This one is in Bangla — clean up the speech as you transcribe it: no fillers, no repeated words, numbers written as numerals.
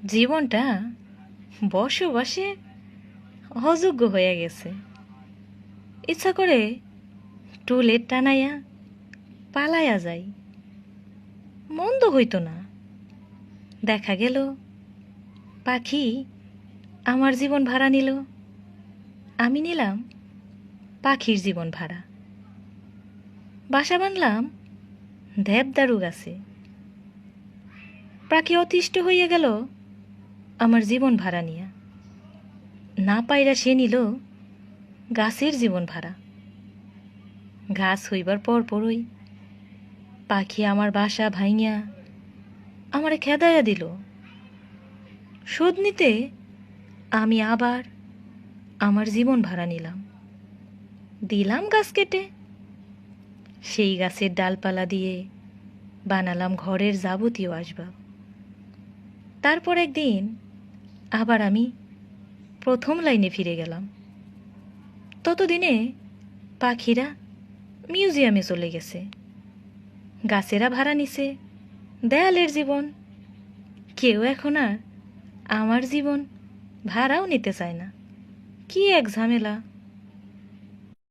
জীবনটা বসবাসে অযোগ্য হয়ে গেছে। ইচ্ছা করে টুলের টানাইয়া পালাইয়া যাই, মন্দ হইতো না। দেখা গেল পাখি আমার জীবন ভাড়া নিল, আমি নিলাম পাখির জীবন ভাড়া। বাসা বাঁধলাম দেবদারু গাছে, পাখি অতিষ্ঠ হইয়া গেল আমার জীবন ভাড়া নিয়া। না পাইরা সে নিল গাছের জীবন ভাড়া। গাছ হইবার পরই পাখি আমার বাসা ভাঙিয়া আমারে খেদাইয়া দিল। শোধ নিতে আমি আবার আমার জীবন ভাড়া নিলাম, দিলাম গাছ কেটে। সেই গাছের ডালপালা দিয়ে বানালাম ঘরের যাবতীয় আসবাব। তারপর একদিন আবার আমি প্রথম লাইনে ফিরে গেলাম। ততদিনে পাখিরা মিউজিয়ামে চলে গেছে, গাছেরা ভাড়া নিছে দেয়ালের জীবন। কেউ এখন আর আমার জীবন ভাড়াও নিতে চায় না। কি এক ঝামেলা!